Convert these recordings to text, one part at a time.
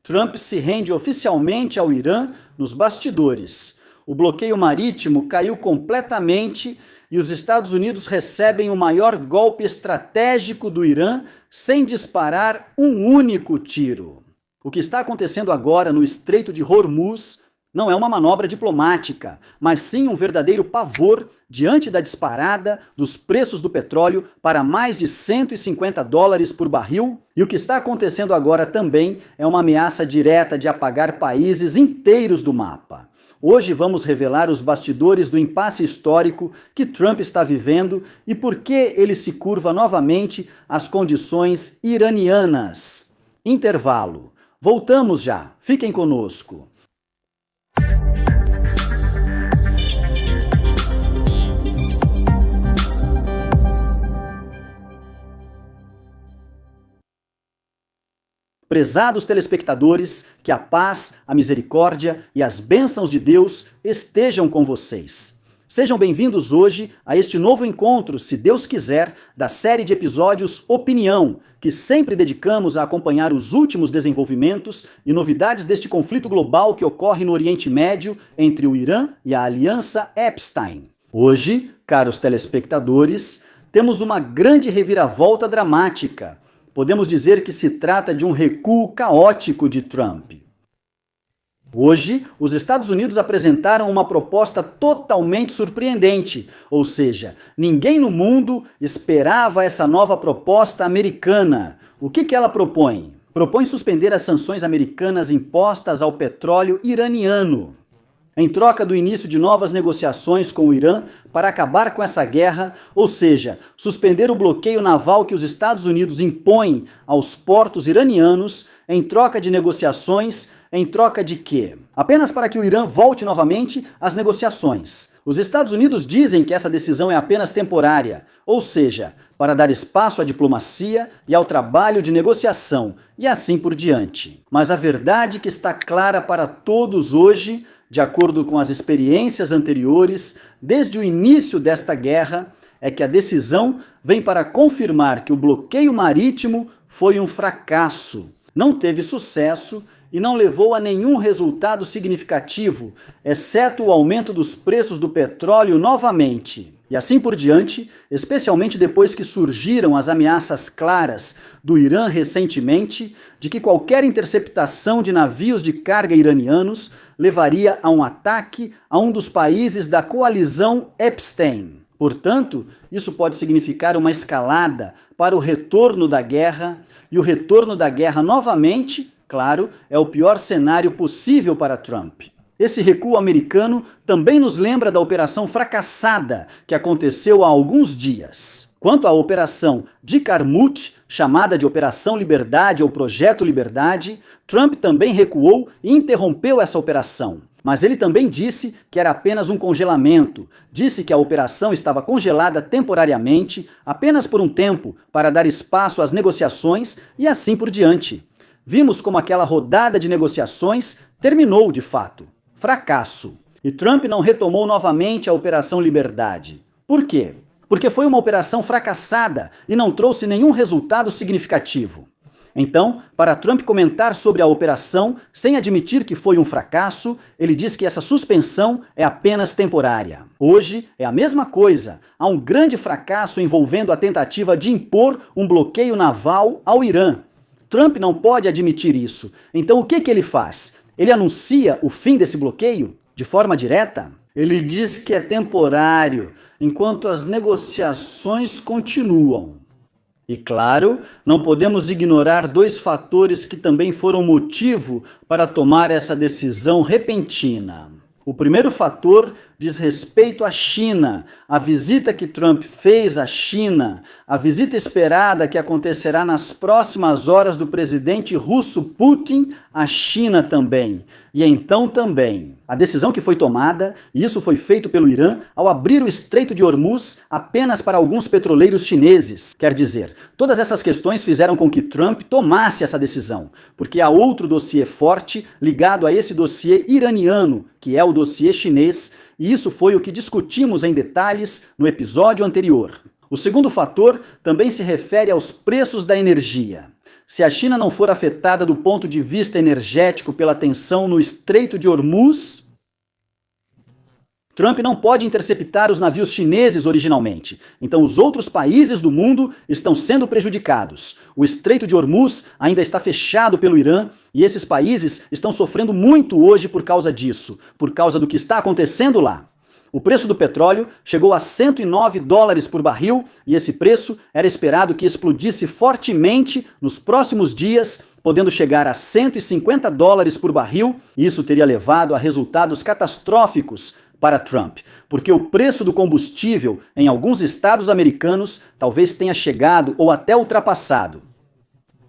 Trump se rende oficialmente ao Irã nos bastidores. O bloqueio marítimo caiu completamente e os Estados Unidos recebem o maior golpe estratégico do Irã sem disparar um único tiro. O que está acontecendo agora no Estreito de Hormuz não é uma manobra diplomática, mas sim um verdadeiro pavor diante da disparada dos preços do petróleo para mais de $150 por barril. E o que está acontecendo agora também é uma ameaça direta de apagar países inteiros do mapa. Hoje vamos revelar os bastidores do impasse histórico que Trump está vivendo e por que ele se curva novamente às condições iranianas. Intervalo. Voltamos já. Fiquem conosco. Prezados telespectadores, que a paz, a misericórdia e as bênçãos de Deus estejam com vocês. Sejam bem-vindos hoje a este novo encontro, se Deus quiser, da série de episódios Opinião, que sempre dedicamos a acompanhar os últimos desenvolvimentos e novidades deste conflito global que ocorre no Oriente Médio entre o Irã e a Aliança Epstein. Hoje, caros telespectadores, temos uma grande reviravolta dramática. Podemos dizer que se trata de um recuo caótico de Trump. Hoje, os Estados Unidos apresentaram uma proposta totalmente surpreendente, ou seja, ninguém no mundo esperava essa nova proposta americana. O que ela propõe? Propõe suspender as sanções americanas impostas ao petróleo iraniano. Em troca do início de novas negociações com o Irã para acabar com essa guerra, ou seja, suspender o bloqueio naval que os Estados Unidos impõem aos portos iranianos, em troca de negociações, em troca de quê? Apenas para que o Irã volte novamente às negociações. Os Estados Unidos dizem que essa decisão é apenas temporária, ou seja, para dar espaço à diplomacia e ao trabalho de negociação, e assim por diante. Mas a verdade que está clara para todos hoje, de acordo com as experiências anteriores, desde o início desta guerra, é que a decisão vem para confirmar que o bloqueio marítimo foi um fracasso, não teve sucesso e não levou a nenhum resultado significativo, exceto o aumento dos preços do petróleo novamente. E assim por diante, especialmente depois que surgiram as ameaças claras do Irã recentemente de que qualquer interceptação de navios de carga iranianos levaria a um ataque a um dos países da coalizão Epstein. Portanto, isso pode significar uma escalada para o retorno da guerra, e o retorno da guerra novamente, claro, é o pior cenário possível para Trump. Esse recuo americano também nos lembra da operação fracassada que aconteceu há alguns dias. Quanto à operação de Karmut, chamada de Operação Liberdade ou Projeto Liberdade, Trump também recuou e interrompeu essa operação. Mas ele também disse que era apenas um congelamento, disse que a operação estava congelada temporariamente, apenas por um tempo, para dar espaço às negociações e assim por diante. Vimos como aquela rodada de negociações terminou de fato. Fracasso. E Trump não retomou novamente a Operação Liberdade. Por quê? Porque foi uma operação fracassada e não trouxe nenhum resultado significativo. Então, para Trump comentar sobre a operação, sem admitir que foi um fracasso, ele diz que essa suspensão é apenas temporária. Hoje é a mesma coisa. Há um grande fracasso envolvendo a tentativa de impor um bloqueio naval ao Irã. Trump não pode admitir isso. Então o que ele faz? Ele anuncia o fim desse bloqueio de forma direta? Ele diz que é temporário, enquanto as negociações continuam. E claro, não podemos ignorar dois fatores que também foram motivo para tomar essa decisão repentina. O primeiro fator diz respeito à China, a visita que Trump fez à China, a visita esperada que acontecerá nas próximas horas do presidente russo Putin à China também. E então também, a decisão que foi tomada, e isso foi feito pelo Irã, ao abrir o Estreito de Hormuz apenas para alguns petroleiros chineses. Quer dizer, todas essas questões fizeram com que Trump tomasse essa decisão, porque há outro dossiê forte ligado a esse dossiê iraniano, que é o dossiê chinês, e isso foi o que discutimos em detalhes no episódio anterior. O segundo fator também se refere aos preços da energia. Se a China não for afetada do ponto de vista energético pela tensão no Estreito de Hormuz, Trump não pode interceptar os navios chineses originalmente. Então os outros países do mundo estão sendo prejudicados. O Estreito de Hormuz ainda está fechado pelo Irã e esses países estão sofrendo muito hoje por causa disso, por causa do que está acontecendo lá. O preço do petróleo chegou a $109 por barril e esse preço era esperado que explodisse fortemente nos próximos dias, podendo chegar a $150 por barril. Isso teria levado a resultados catastróficos para Trump, porque o preço do combustível em alguns estados americanos talvez tenha chegado ou até ultrapassado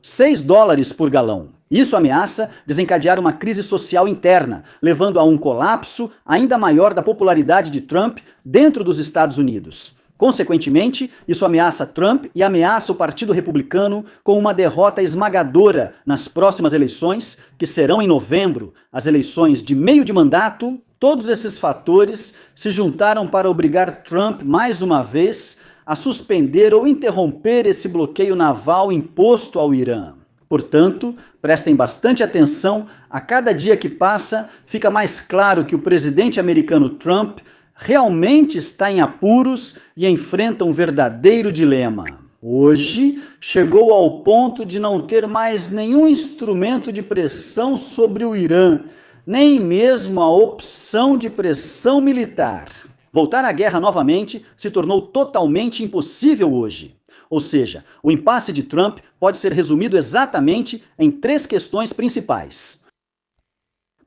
$6 por galão. Isso ameaça desencadear uma crise social interna, levando a um colapso ainda maior da popularidade de Trump dentro dos Estados Unidos. Consequentemente, isso ameaça Trump e ameaça o Partido Republicano com uma derrota esmagadora nas próximas eleições, que serão em novembro, as eleições de meio de mandato. Todos esses fatores se juntaram para obrigar Trump, mais uma vez, a suspender ou interromper esse bloqueio naval imposto ao Irã. Portanto, prestem bastante atenção, a cada dia que passa, fica mais claro que o presidente americano Trump realmente está em apuros e enfrenta um verdadeiro dilema. Hoje, chegou ao ponto de não ter mais nenhum instrumento de pressão sobre o Irã, nem mesmo a opção de pressão militar. Voltar à guerra novamente se tornou totalmente impossível hoje. Ou seja, o impasse de Trump pode ser resumido exatamente em 3 questões principais.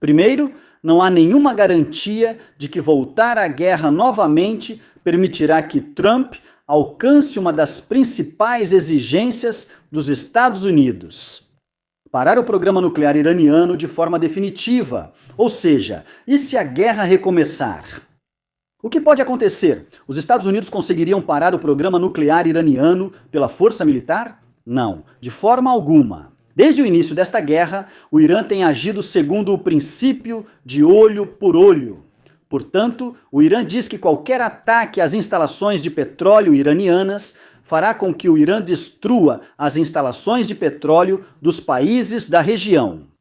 Primeiro, não há nenhuma garantia de que voltar à guerra novamente permitirá que Trump alcance uma das principais exigências dos Estados Unidos: parar o programa nuclear iraniano de forma definitiva. Ou seja, e se a guerra recomeçar? O que pode acontecer? Os Estados Unidos conseguiriam parar o programa nuclear iraniano pela força militar? Não, de forma alguma. Desde o início desta guerra, o Irã tem agido segundo o princípio de olho por olho. Portanto, o Irã diz que qualquer ataque às instalações de petróleo iranianas fará com que o Irã destrua as instalações de petróleo dos países da região.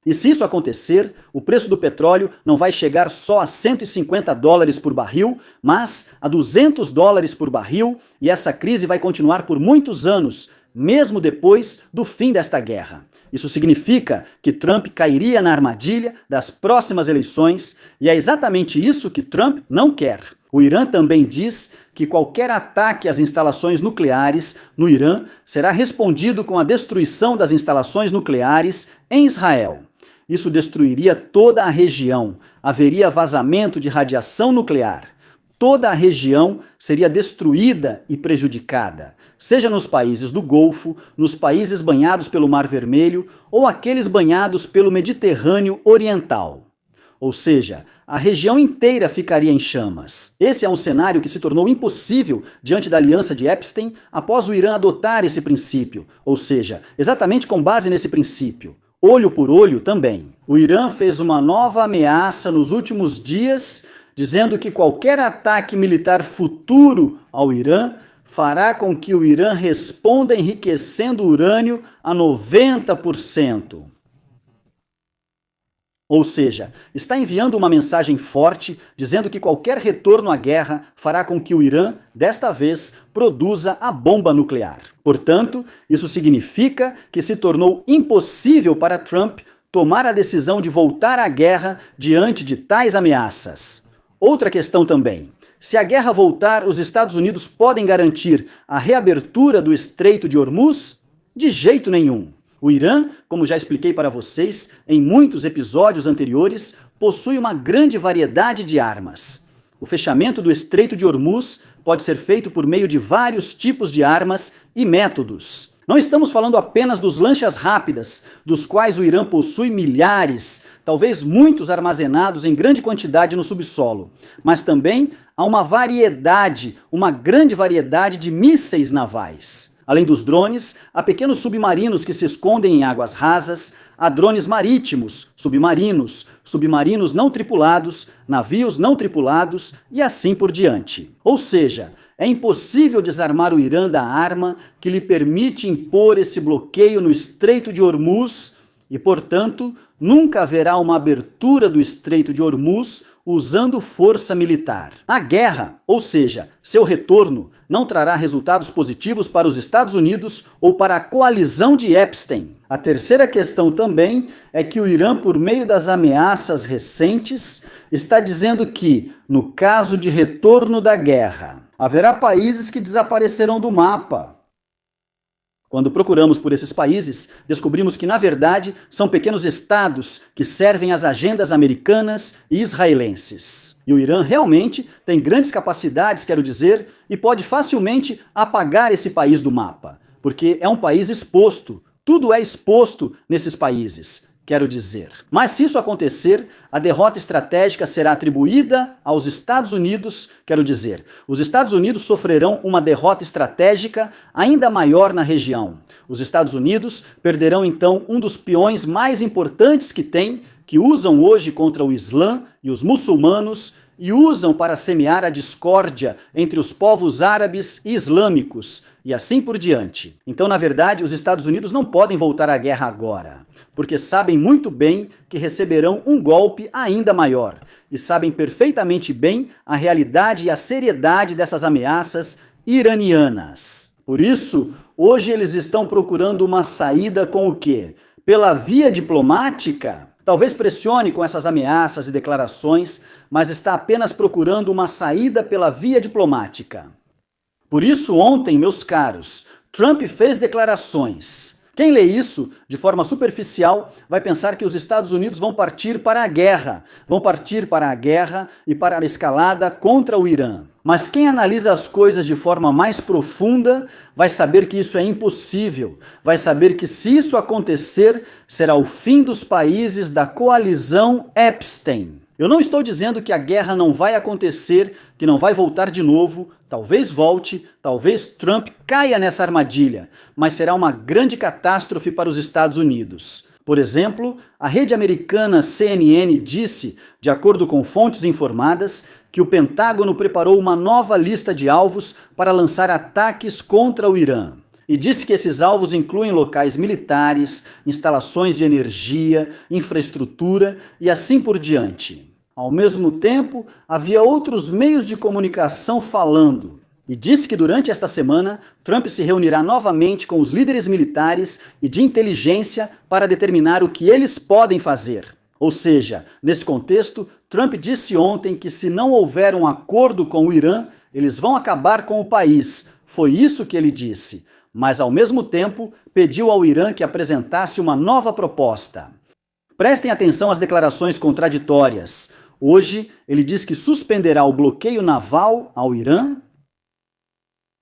E se isso acontecer, o preço do petróleo não vai chegar só a $150 por barril, mas a $200 por barril, e essa crise vai continuar por muitos anos, mesmo depois do fim desta guerra. Isso significa que Trump cairia na armadilha das próximas eleições, e é exatamente isso que Trump não quer. O Irã também diz que qualquer ataque às instalações nucleares no Irã será respondido com a destruição das instalações nucleares em Israel. Isso destruiria toda a região, haveria vazamento de radiação nuclear. Toda a região seria destruída e prejudicada, seja nos países do Golfo, nos países banhados pelo Mar Vermelho ou aqueles banhados pelo Mediterrâneo Oriental. Ou seja, a região inteira ficaria em chamas. Esse é um cenário que se tornou impossível diante da aliança de Epstein após o Irã adotar esse princípio, ou seja, exatamente com base nesse princípio. Olho por olho também. O Irã fez uma nova ameaça nos últimos dias, dizendo que qualquer ataque militar futuro ao Irã fará com que o Irã responda enriquecendo urânio a 90%. Ou seja, está enviando uma mensagem forte dizendo que qualquer retorno à guerra fará com que o Irã, desta vez, produza a bomba nuclear. Portanto, isso significa que se tornou impossível para Trump tomar a decisão de voltar à guerra diante de tais ameaças. Outra questão também: se a guerra voltar, os Estados Unidos podem garantir a reabertura do Estreito de Hormuz? De jeito nenhum. O Irã, como já expliquei para vocês em muitos episódios anteriores, possui uma grande variedade de armas. O fechamento do Estreito de Hormuz pode ser feito por meio de vários tipos de armas e métodos. Não estamos falando apenas dos lanchas rápidas, dos quais o Irã possui milhares, talvez muitos armazenados em grande quantidade no subsolo, mas também há uma grande variedade de mísseis navais. Além dos drones, há pequenos submarinos que se escondem em águas rasas, há drones marítimos, submarinos não tripulados, navios não tripulados e assim por diante. Ou seja, É impossível desarmar o Irã da arma que lhe permite impor esse bloqueio no Estreito de Hormuz e, portanto, nunca haverá uma abertura do Estreito de Hormuz usando força militar. A guerra, ou seja, seu retorno, não trará resultados positivos para os Estados Unidos ou para a coalizão de Epstein. A terceira questão também é que o Irã, por meio das ameaças recentes, está dizendo que, no caso de retorno da guerra, haverá países que desaparecerão do mapa. Quando procuramos por esses países, descobrimos que, na verdade, são pequenos estados que servem às agendas americanas e israelenses. E o Irã realmente tem grandes capacidades, quero dizer, e pode facilmente apagar esse país do mapa, porque é um país exposto, tudo é exposto nesses países. Quero dizer. Mas se isso acontecer, a derrota estratégica será atribuída aos Estados Unidos, quero dizer. Os Estados Unidos sofrerão uma derrota estratégica ainda maior na região. Os Estados Unidos perderão então um dos peões mais importantes que tem, que usam hoje contra o Islã e os muçulmanos, e usam para semear a discórdia entre os povos árabes e islâmicos, e assim por diante. Então, na verdade, os Estados Unidos não podem voltar à guerra agora, porque sabem muito bem que receberão um golpe ainda maior, e sabem perfeitamente bem a realidade e a seriedade dessas ameaças iranianas. Por isso, hoje eles estão procurando uma saída com o quê? Pela via diplomática? Talvez pressione com essas ameaças e declarações, mas está apenas procurando uma saída pela via diplomática. Por isso, ontem, meus caros, Trump fez declarações. Quem lê isso de forma superficial vai pensar que os Estados Unidos vão partir para a guerra. Vão partir para a guerra e para a escalada contra o Irã. Mas quem analisa as coisas de forma mais profunda vai saber que isso é impossível. Vai saber que se isso acontecer, será o fim dos países da coalizão Epstein. Eu não estou dizendo que a guerra não vai acontecer, que não vai voltar de novo, talvez volte, talvez Trump caia nessa armadilha, mas será uma grande catástrofe para os Estados Unidos. Por exemplo, a rede americana CNN disse, de acordo com fontes informadas, que o Pentágono preparou uma nova lista de alvos para lançar ataques contra o Irã. E disse que esses alvos incluem locais militares, instalações de energia, infraestrutura e assim por diante. Ao mesmo tempo, havia outros meios de comunicação falando. E disse que durante esta semana, Trump se reunirá novamente com os líderes militares e de inteligência para determinar o que eles podem fazer. Ou seja, nesse contexto, Trump disse ontem que se não houver um acordo com o Irã, eles vão acabar com o país. Foi isso que ele disse. Mas, ao mesmo tempo, pediu ao Irã que apresentasse uma nova proposta. Prestem atenção às declarações contraditórias. Hoje, ele diz que suspenderá o bloqueio naval ao Irã.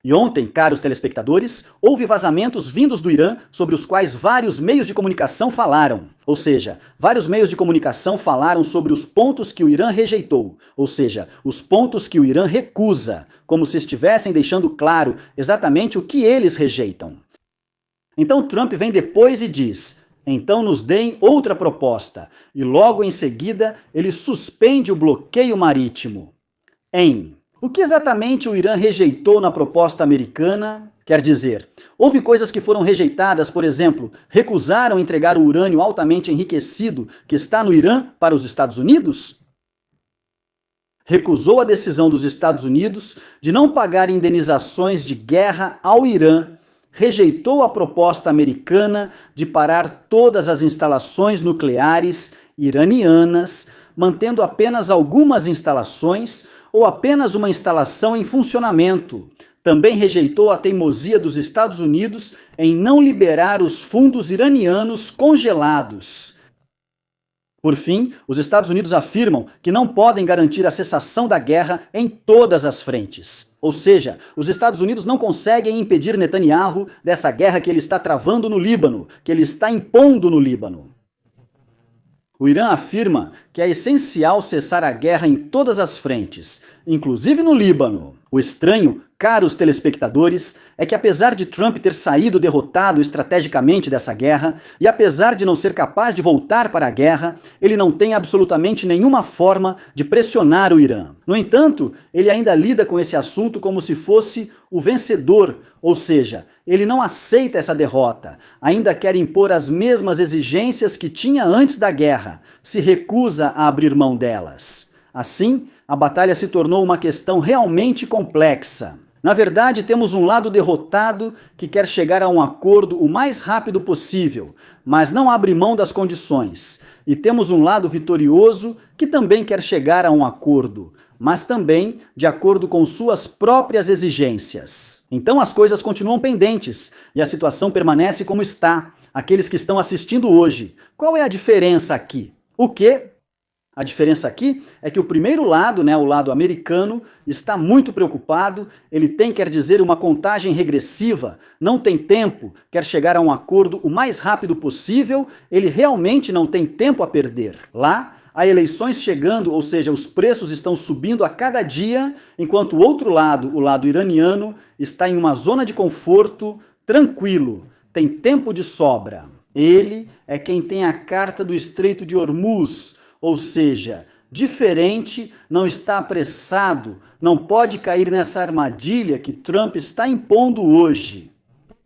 E ontem, caros telespectadores, houve vazamentos vindos do Irã sobre os quais vários meios de comunicação falaram. Ou seja, vários meios de comunicação falaram sobre os pontos que o Irã rejeitou. Ou seja, os pontos que o Irã recusa, como se estivessem deixando claro exatamente o que eles rejeitam. Então Trump vem depois e diz: então nos deem outra proposta. E logo em seguida, ele suspende o bloqueio marítimo. O que exatamente o Irã rejeitou na proposta americana? Quer dizer, houve coisas que foram rejeitadas, por exemplo, recusaram entregar o urânio altamente enriquecido que está no Irã para os Estados Unidos? Recusou a decisão dos Estados Unidos de não pagar indenizações de guerra ao Irã. Rejeitou a proposta americana de parar todas as instalações nucleares iranianas, mantendo apenas algumas instalações ou apenas uma instalação em funcionamento. Também rejeitou a teimosia dos Estados Unidos em não liberar os fundos iranianos congelados. Por fim, os Estados Unidos afirmam que não podem garantir a cessação da guerra em todas as frentes. Ou seja, os Estados Unidos não conseguem impedir Netanyahu dessa guerra que ele está travando no Líbano, que ele está impondo no Líbano. O Irã afirma que é essencial cessar a guerra em todas as frentes, inclusive no Líbano. O estranho, caros telespectadores, é que apesar de Trump ter saído derrotado estrategicamente dessa guerra, e apesar de não ser capaz de voltar para a guerra, ele não tem absolutamente nenhuma forma de pressionar o Irã. No entanto, ele ainda lida com esse assunto como se fosse o vencedor, ou seja, ele não aceita essa derrota, ainda quer impor as mesmas exigências que tinha antes da guerra, se recusa a abrir mão delas. Assim, a batalha se tornou uma questão realmente complexa. Na verdade, temos um lado derrotado que quer chegar a um acordo o mais rápido possível, mas não abre mão das condições. E temos um lado vitorioso que também quer chegar a um acordo, mas também de acordo com suas próprias exigências. Então as coisas continuam pendentes e a situação permanece como está. Aqueles que estão assistindo hoje, qual é a diferença aqui? O quê? A diferença aqui é que o primeiro lado, o lado americano, está muito preocupado, ele tem, quer dizer, uma contagem regressiva, não tem tempo, quer chegar a um acordo o mais rápido possível, ele realmente não tem tempo a perder. Lá, há eleições chegando, ou seja, os preços estão subindo a cada dia, enquanto o outro lado, o lado iraniano, está em uma zona de conforto, tranquilo, tem tempo de sobra. Ele é quem tem a carta do Estreito de Hormuz, ou seja, diferente, não está apressado, não pode cair nessa armadilha que Trump está impondo hoje.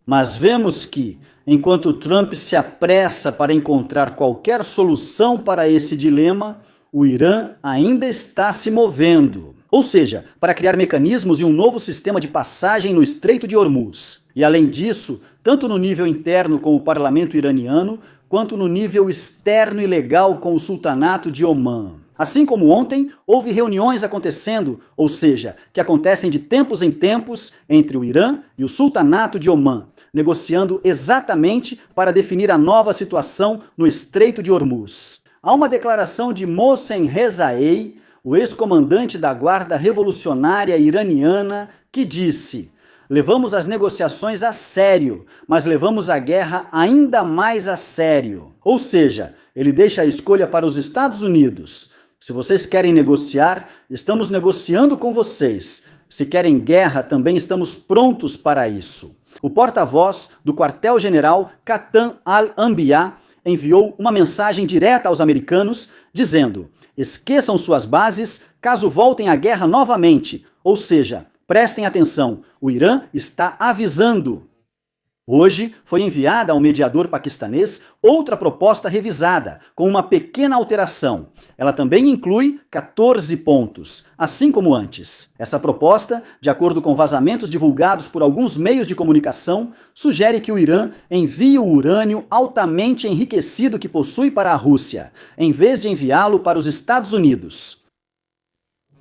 Mas vemos que, enquanto Trump se apressa para encontrar qualquer solução para esse dilema, o Irã ainda está se movendo. Ou seja, para criar mecanismos e um novo sistema de passagem no Estreito de Hormuz. E além disso, tanto no nível interno com o parlamento iraniano, quanto no nível externo e legal com o sultanato de Omã. Assim como ontem, houve reuniões acontecendo, ou seja, que acontecem de tempos em tempos entre o Irã e o sultanato de Omã, negociando exatamente para definir a nova situação no Estreito de Hormuz. Há uma declaração de Mohsen Rezaei, o ex-comandante da Guarda Revolucionária Iraniana, que disse: "Levamos as negociações a sério, mas levamos a guerra ainda mais a sério." Ou seja, ele deixa a escolha para os Estados Unidos. Se vocês querem negociar, estamos negociando com vocês. Se querem guerra, também estamos prontos para isso. O porta-voz do quartel-general Katan al-Anbiya enviou uma mensagem direta aos americanos, dizendo: "Esqueçam suas bases caso voltem à guerra novamente." Ou seja, prestem atenção, o Irã está avisando. Hoje foi enviada ao mediador paquistanês outra proposta revisada, com uma pequena alteração. Ela também inclui 14 pontos, assim como antes. Essa proposta, de acordo com vazamentos divulgados por alguns meios de comunicação, sugere que o Irã envie o urânio altamente enriquecido que possui para a Rússia, em vez de enviá-lo para os Estados Unidos.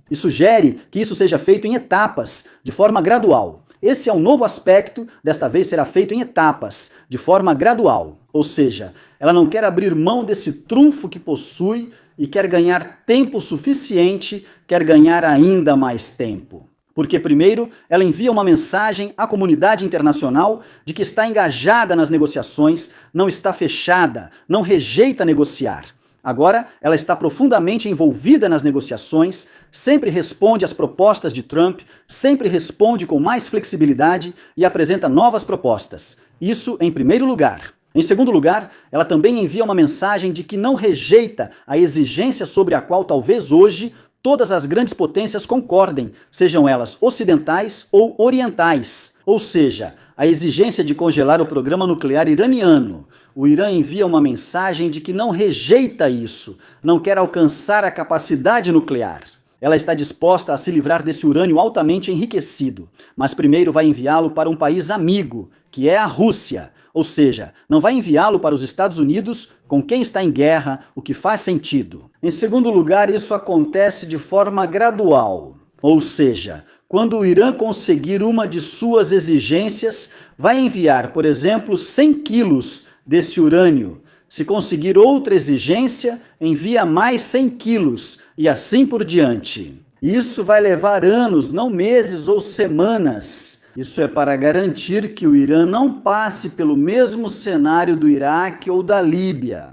E sugere que isso seja feito em etapas, de forma gradual. Esse é um novo aspecto, desta vez será feito em etapas, de forma gradual. Ou seja, ela não quer abrir mão desse trunfo que possui e quer ganhar tempo suficiente, quer ganhar ainda mais tempo. Porque primeiro, ela envia uma mensagem à comunidade internacional de que está engajada nas negociações, não está fechada, não rejeita negociar. Agora, ela está profundamente envolvida nas negociações, sempre responde às propostas de Trump, sempre responde com mais flexibilidade e apresenta novas propostas. Isso em primeiro lugar. Em segundo lugar, ela também envia uma mensagem de que não rejeita a exigência sobre a qual talvez hoje todas as grandes potências concordem, sejam elas ocidentais ou orientais. Ou seja, a exigência de congelar o programa nuclear iraniano. O Irã envia uma mensagem de que não rejeita isso, não quer alcançar a capacidade nuclear. Ela está disposta a se livrar desse urânio altamente enriquecido, mas primeiro vai enviá-lo para um país amigo, que é a Rússia. Ou seja, não vai enviá-lo para os Estados Unidos, com quem está em guerra, o que faz sentido. Em segundo lugar, isso acontece de forma gradual. Ou seja, quando o Irã conseguir uma de suas exigências, vai enviar, por exemplo, 100 quilos desse urânio. Se conseguir outra exigência, envia mais 100 quilos e assim por diante. Isso vai levar anos, não meses ou semanas. Isso é para garantir que o Irã não passe pelo mesmo cenário do Iraque ou da Líbia.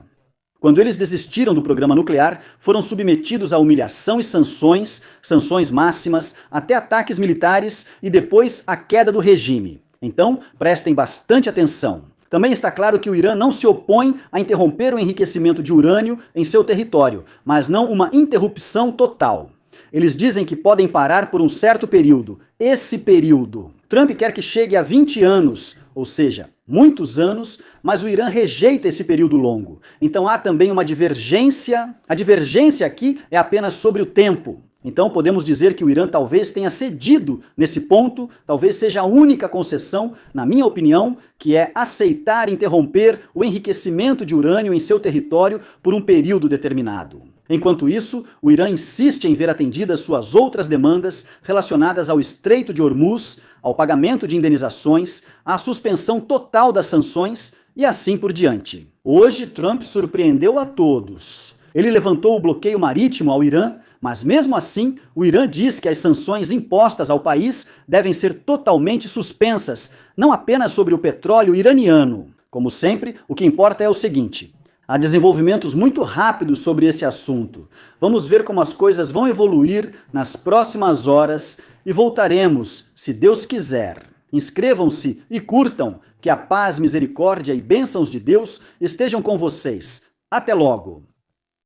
Quando eles desistiram do programa nuclear, foram submetidos a humilhação e sanções máximas, até ataques militares e depois a queda do regime. Então, prestem bastante atenção. Também está claro que o Irã não se opõe a interromper o enriquecimento de urânio em seu território, mas não uma interrupção total. Eles dizem que podem parar por um certo período. Esse período. Trump quer que chegue a 20 anos, ou seja, muitos anos, mas o Irã rejeita esse período longo. Então há também uma divergência. A divergência aqui é apenas sobre o tempo. Então podemos dizer que o Irã talvez tenha cedido nesse ponto, talvez seja a única concessão, na minha opinião, que é aceitar interromper o enriquecimento de urânio em seu território por um período determinado. Enquanto isso, o Irã insiste em ver atendidas suas outras demandas relacionadas ao Estreito de Hormuz, ao pagamento de indenizações, à suspensão total das sanções e assim por diante. Hoje, Trump surpreendeu a todos. Ele levantou o bloqueio marítimo ao Irã, mas mesmo assim, o Irã diz que as sanções impostas ao país devem ser totalmente suspensas, não apenas sobre o petróleo iraniano. Como sempre, o que importa é o seguinte: há desenvolvimentos muito rápidos sobre esse assunto. Vamos ver como as coisas vão evoluir nas próximas horas e voltaremos, se Deus quiser. Inscrevam-se e curtam, que a paz, misericórdia e bênçãos de Deus estejam com vocês. Até logo!